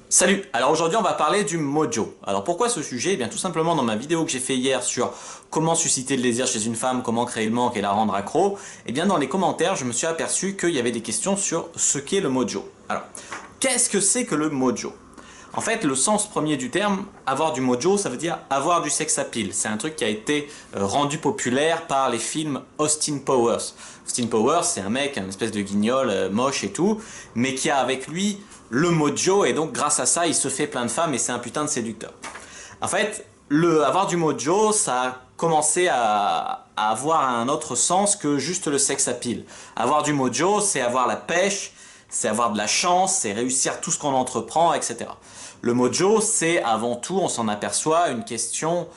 Salut, alors aujourd'hui on va parler du mojo. Alors pourquoi ce sujet? Eh bien tout simplement dans ma vidéo que j'ai fait hier sur comment susciter le désir chez une femme, comment créer le manque et la rendre accro, eh bien dans les commentaires je me suis aperçu qu'il y avait des questions sur ce qu'est le mojo. Alors, qu'est-ce que c'est que le mojo? En fait, le sens premier du terme, avoir du mojo, ça veut dire avoir du sex appeal. C'est un truc qui a été rendu populaire par les films Austin Powers. Austin Powers, c'est un mec, une espèce de guignol, moche et tout, mais qui a avec lui le mojo, et donc grâce à ça, il se fait plein de femmes et c'est un putain de séducteur. En fait, avoir du mojo, ça a commencé à avoir un autre sens que juste le sex appeal. Avoir du mojo, c'est avoir la pêche, c'est avoir de la chance, c'est réussir tout ce qu'on entreprend, etc. Le mojo, c'est avant tout, on s'en aperçoit, une question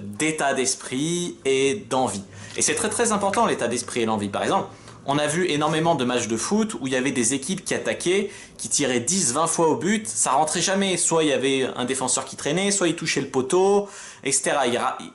d'état d'esprit et d'envie. Et c'est très très important l'état d'esprit et l'envie. Par exemple, on a vu énormément de matchs de foot où il y avait des équipes qui attaquaient, qui tiraient 10-20 fois au but, ça rentrait jamais. Soit il y avait un défenseur qui traînait, soit il touchait le poteau, etc.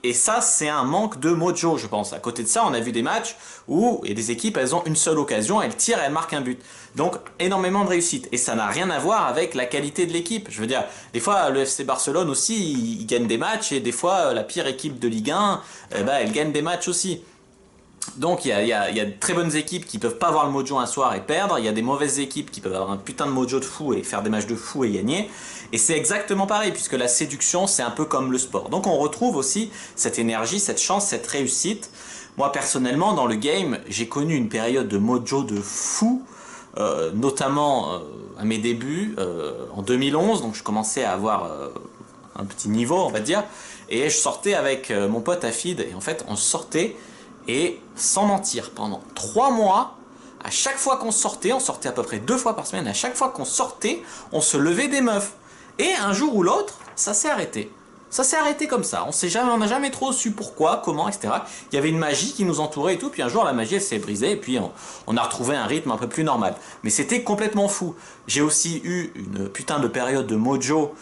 Et ça, c'est un manque de mojo, je pense. À côté de ça, on a vu des matchs où et des équipes, elles ont une seule occasion, elles tirent, elles marquent un but. Donc, énormément de réussite. Et ça n'a rien à voir avec la qualité de l'équipe. Je veux dire, des fois, le FC Barcelone aussi, il gagne des matchs, et des fois, la pire équipe de Ligue 1, elle gagne des matchs aussi. Donc il y a de très bonnes équipes qui peuvent pas avoir le mojo un soir et perdre, il y a des mauvaises équipes qui peuvent avoir un putain de mojo de fou et faire des matchs de fou et gagner, et c'est exactement pareil puisque la séduction c'est un peu comme le sport. Donc on retrouve aussi cette énergie, cette chance, cette réussite. Moi personnellement dans le game, j'ai connu une période de mojo de fou, notamment à mes débuts, en 2011, donc je commençais à avoir un petit niveau on va dire, et je sortais avec mon pote Afid, et en fait on sortait. Et sans mentir, pendant 3 mois, à chaque fois qu'on sortait, on sortait à peu près 2 fois par semaine, à chaque fois qu'on sortait, on se levait des meufs. Et un jour ou l'autre, ça s'est arrêté. Ça s'est arrêté comme ça. On n'a jamais trop su pourquoi, comment, etc. Il y avait une magie qui nous entourait et tout. Puis un jour, la magie, elle s'est brisée. Et puis, on a retrouvé un rythme un peu plus normal. Mais c'était complètement fou. J'ai aussi eu une putain de période de mojo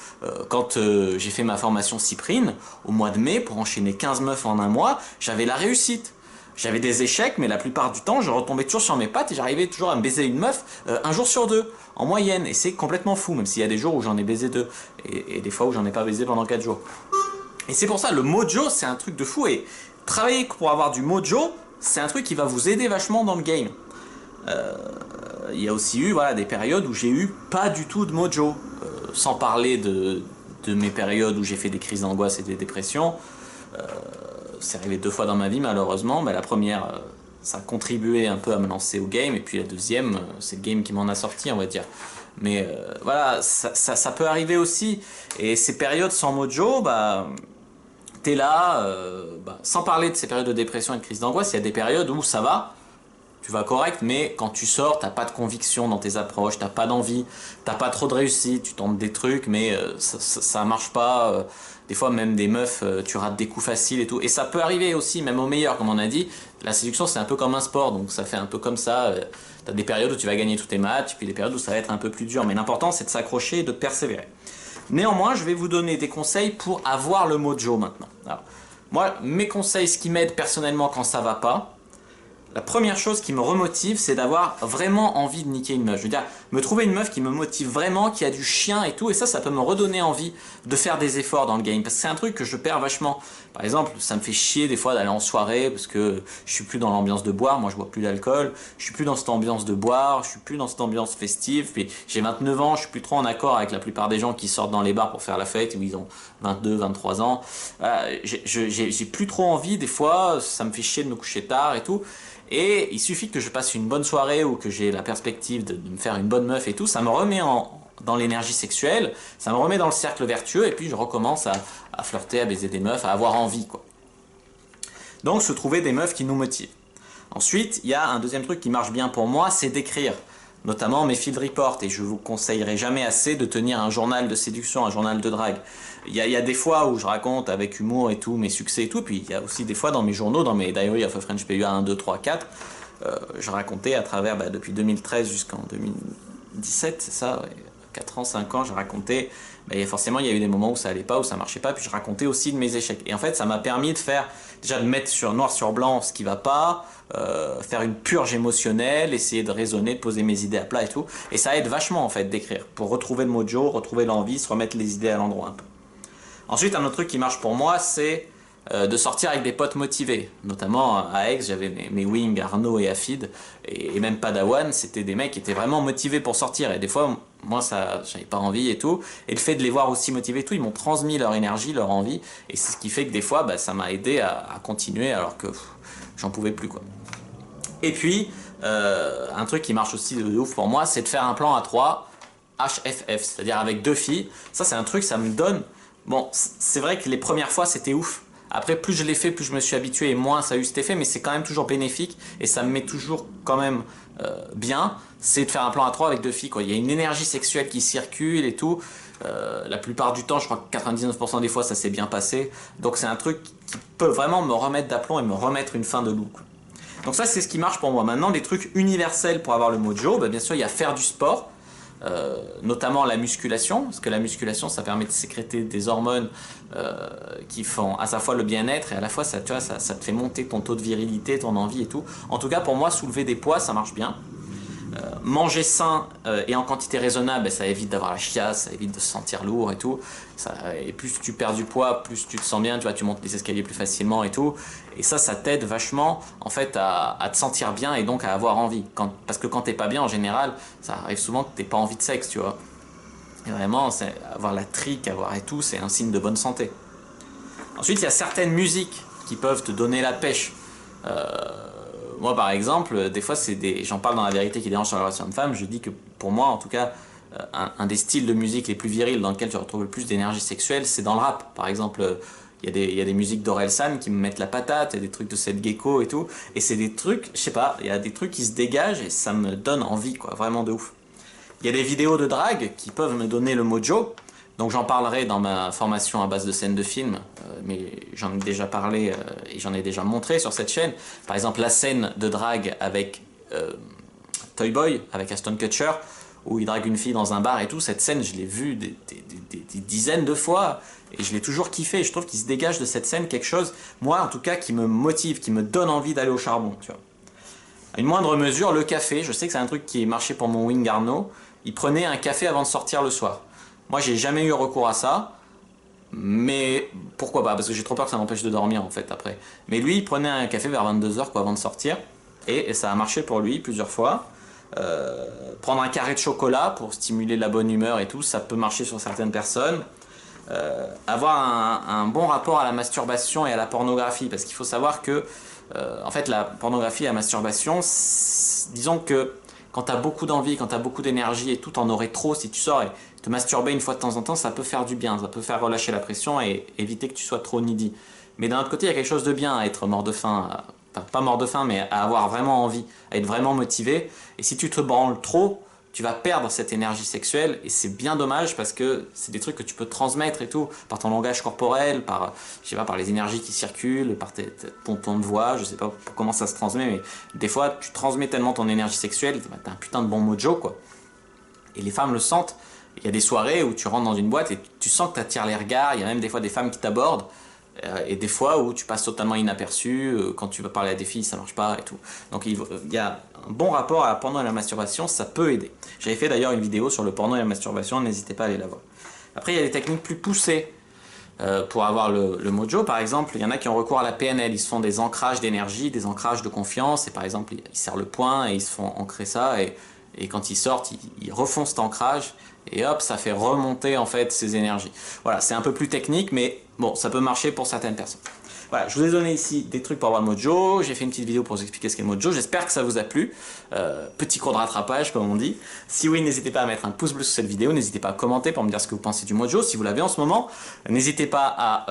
quand j'ai fait ma formation Cyprine. Au mois de mai, pour enchaîner 15 meufs en un mois, j'avais la réussite. J'avais des échecs, mais la plupart du temps, je retombais toujours sur mes pattes et j'arrivais toujours à me baiser une meuf un jour sur deux, en moyenne. Et c'est complètement fou, même s'il y a des jours où j'en ai baisé deux, et des fois où j'en ai pas baisé pendant 4 jours. Et c'est pour ça, le mojo, c'est un truc de fou, et travailler pour avoir du mojo, c'est un truc qui va vous aider vachement dans le game. Il y a aussi eu voilà, des périodes où j'ai eu pas du tout de mojo, sans parler de mes périodes où j'ai fait des crises d'angoisse et des dépressions. C'est arrivé 2 fois dans ma vie malheureusement, mais la première ça a contribué un peu à me lancer au game, et puis la deuxième c'est le game qui m'en a sorti on va dire. Mais voilà, ça peut arriver aussi, et ces périodes sans mojo, bah t'es là, sans parler de ces périodes de dépression et de crise d'angoisse, il y a des périodes où ça va, tu vas correct, mais quand tu sors, t'as pas de conviction dans tes approches, t'as pas d'envie, t'as pas trop de réussite, tu tentes des trucs, mais ça marche pas. Des fois, même des meufs, tu rates des coups faciles et tout. Et ça peut arriver aussi, même au meilleur, comme on a dit. La séduction, c'est un peu comme un sport, donc ça fait un peu comme ça. T'as des périodes où tu vas gagner tous tes matchs, puis des périodes où ça va être un peu plus dur. Mais l'important, c'est de s'accrocher et de persévérer. Néanmoins, je vais vous donner des conseils pour avoir le mojo maintenant. Alors, moi, mes conseils, ce qui m'aide personnellement quand ça va pas, la première chose qui me remotive, c'est d'avoir vraiment envie de niquer une meuf. Je veux dire, me trouver une meuf qui me motive vraiment, qui a du chien et tout, et ça peut me redonner envie de faire des efforts dans le game, parce que c'est un truc que je perds vachement. Par exemple, ça me fait chier des fois d'aller en soirée, parce que je suis plus dans l'ambiance de boire, moi je bois plus d'alcool, je suis plus dans cette ambiance de boire, je suis plus dans cette ambiance festive, puis j'ai 29 ans, je suis plus trop en accord avec la plupart des gens qui sortent dans les bars pour faire la fête, où ils ont 22, 23 ans. J'ai plus trop envie, des fois, ça me fait chier de me coucher tard et tout. Et il suffit que je passe une bonne soirée ou que j'ai la perspective de me faire une bonne meuf et tout, ça me remet dans l'énergie sexuelle, ça me remet dans le cercle vertueux, et puis je recommence à flirter, à baiser des meufs, à avoir envie, quoi. Donc se trouver des meufs qui nous motivent. Ensuite, il y a un deuxième truc qui marche bien pour moi, c'est d'écrire. Notamment mes field reports, et je vous conseillerai jamais assez de tenir un journal de séduction, un journal de drague. Il y a des fois où je raconte avec humour et tout, mes succès et tout, puis il y a aussi des fois dans mes journaux, dans mes Diary of a French PUA 1, 2, 3, 4, je racontais à travers, depuis 2013 jusqu'en 2017, c'est ça, ouais, 4 ans, 5 ans, j'ai raconté, forcément il y a eu des moments où ça allait pas, où ça marchait pas, puis je racontais aussi de mes échecs. Et en fait ça m'a permis de faire, déjà de mettre sur noir sur blanc ce qui va pas, faire une purge émotionnelle, essayer de raisonner, de poser mes idées à plat et tout. Et ça aide vachement en fait d'écrire, pour retrouver le mojo, retrouver l'envie, se remettre les idées à l'endroit un peu. Ensuite un autre truc qui marche pour moi c'est de sortir avec des potes motivés. Notamment à Aix, j'avais mes wings, Arnaud et Afid, et même Padawan, c'était des mecs qui étaient vraiment motivés pour sortir. Et des fois, moi, ça, j'avais pas envie et tout. Et le fait de les voir aussi motivés et tout, ils m'ont transmis leur énergie, leur envie. Et c'est ce qui fait que des fois, ça m'a aidé à continuer alors que j'en pouvais plus, quoi. Et puis, un truc qui marche aussi de ouf pour moi, c'est de faire un plan à 3 HFF, c'est-à-dire avec 2 filles. Ça, c'est un truc, ça me donne... Bon, c'est vrai que les premières fois, c'était ouf. Après, plus je l'ai fait, plus je me suis habitué et moins ça a eu cet effet, mais c'est quand même toujours bénéfique et ça me met toujours quand même bien. C'est de faire un plan à 3 avec 2 filles, quoi. Il y a une énergie sexuelle qui circule et tout. La plupart du temps, je crois que 99% des fois, ça s'est bien passé. Donc c'est un truc qui peut vraiment me remettre d'aplomb et me remettre une fin de loup, quoi. Donc ça, c'est ce qui marche pour moi. Maintenant, des trucs universels pour avoir le mojo, bien sûr, il y a faire du sport. Notamment la musculation, parce que la musculation ça permet de sécréter des hormones qui font à sa fois le bien-être et à la fois ça, tu vois, ça te fait monter ton taux de virilité, ton envie et tout. En tout cas pour moi soulever des poids ça marche bien. Manger sain et en quantité raisonnable, ça évite d'avoir la chiasse, ça évite de se sentir lourd et tout. Et plus tu perds du poids, plus tu te sens bien, tu vois, tu montes les escaliers plus facilement et tout. Et ça t'aide vachement en fait à te sentir bien et donc à avoir envie. Parce que quand t'es pas bien en général, ça arrive souvent que t'aies pas envie de sexe, tu vois. Et vraiment, avoir la trique, avoir et tout, c'est un signe de bonne santé. Ensuite, il y a certaines musiques qui peuvent te donner la pêche. Moi par exemple, des fois j'en parle dans La vérité qui dérange sur la relation de femme, je dis que pour moi en tout cas, un des styles de musique les plus virils dans lequel je retrouve le plus d'énergie sexuelle, c'est dans le rap. Par exemple, il y a des musiques d'Orelsan qui me mettent la patate, il y a des trucs de Seth Gecko et tout, et c'est des trucs, je sais pas, il y a des trucs qui se dégagent et ça me donne envie, quoi, vraiment de ouf. Il y a des vidéos de drague qui peuvent me donner le mojo. Donc j'en parlerai dans ma formation à base de scènes de films, mais j'en ai déjà parlé et j'en ai déjà montré sur cette chaîne. Par exemple la scène de drague avec Toy Boy, avec Aston Kutcher, où il drague une fille dans un bar et tout. Cette scène, je l'ai vue des dizaines de fois et je l'ai toujours kiffé. Je trouve qu'il se dégage de cette scène quelque chose, moi en tout cas, qui me motive, qui me donne envie d'aller au charbon, tu vois. À une moindre mesure, le café, je sais que c'est un truc qui marchait pour mon wing Arnaud. Il prenait un café avant de sortir le soir. Moi, j'ai jamais eu recours à ça, mais pourquoi pas? Parce que j'ai trop peur que ça m'empêche de dormir en fait après. Mais lui, il prenait un café vers 22 h quoi, avant de sortir, et ça a marché pour lui plusieurs fois. Prendre un carré de chocolat pour stimuler la bonne humeur et tout, ça peut marcher sur certaines personnes. Avoir un bon rapport à la masturbation et à la pornographie, parce qu'il faut savoir que en fait la pornographie et la masturbation, disons que quand tu as beaucoup d'envie, quand tu as beaucoup d'énergie et tout, t'en aurais trop si tu sors et te masturber une fois de temps en temps, ça peut faire du bien, ça peut faire relâcher la pression et éviter que tu sois trop needy. Mais d'un autre côté, il y a quelque chose de bien à être mort de faim, enfin pas mort de faim, mais à avoir vraiment envie, à être vraiment motivé. Et si tu te branles trop, tu vas perdre cette énergie sexuelle et c'est bien dommage parce que c'est des trucs que tu peux transmettre et tout, par ton langage corporel, par, je sais pas, par les énergies qui circulent, par ton ton de voix, je sais pas comment ça se transmet, mais des fois tu transmets tellement ton énergie sexuelle, t'as un putain de bon mojo quoi. Et les femmes le sentent. Il y a des soirées où tu rentres dans une boîte et tu sens que tu attires les regards, il y a même des fois des femmes qui t'abordent, et des fois où tu passes totalement inaperçu, quand tu vas parler à des filles ça marche pas et tout. Donc il y a un bon rapport à la porno et à la masturbation, ça peut aider. J'avais fait d'ailleurs une vidéo sur le porno et la masturbation, n'hésitez pas à aller la voir. Après il y a des techniques plus poussées pour avoir le mojo. Par exemple, il y en a qui ont recours à la PNL, ils se font des ancrages d'énergie, des ancrages de confiance, et par exemple ils serrent le poing et ils se font ancrer ça, et quand ils sortent, ils refont cet ancrage, et hop, ça fait remonter en fait ces énergies. Voilà, c'est un peu plus technique, mais bon, ça peut marcher pour certaines personnes. Voilà, je vous ai donné ici des trucs pour avoir le mojo, j'ai fait une petite vidéo pour vous expliquer ce qu'est le mojo, j'espère que ça vous a plu. Petit cours de rattrapage comme on dit. Si oui, n'hésitez pas à mettre un pouce bleu sur cette vidéo, n'hésitez pas à commenter pour me dire ce que vous pensez du mojo, si vous l'avez en ce moment. N'hésitez pas à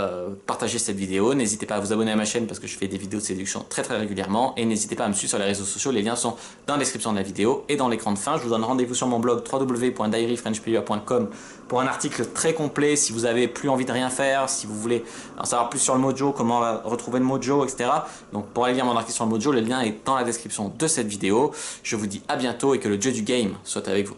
partager cette vidéo, n'hésitez pas à vous abonner à ma chaîne parce que je fais des vidéos de séduction très régulièrement, et n'hésitez pas à me suivre sur les réseaux sociaux, les liens sont dans la description de la vidéo et dans l'écran de fin. Je vous donne rendez-vous sur mon blog www.diaryfrenchplayer.com pour un article très complet si vous avez plus envie de rien faire, si vous voulez en savoir plus sur le mojo, comment retrouver le mojo, etc. Donc pour aller lire mon article sur le mojo, le lien est dans la description de cette vidéo. Je vous dis à bientôt et que le dieu du game soit avec vous.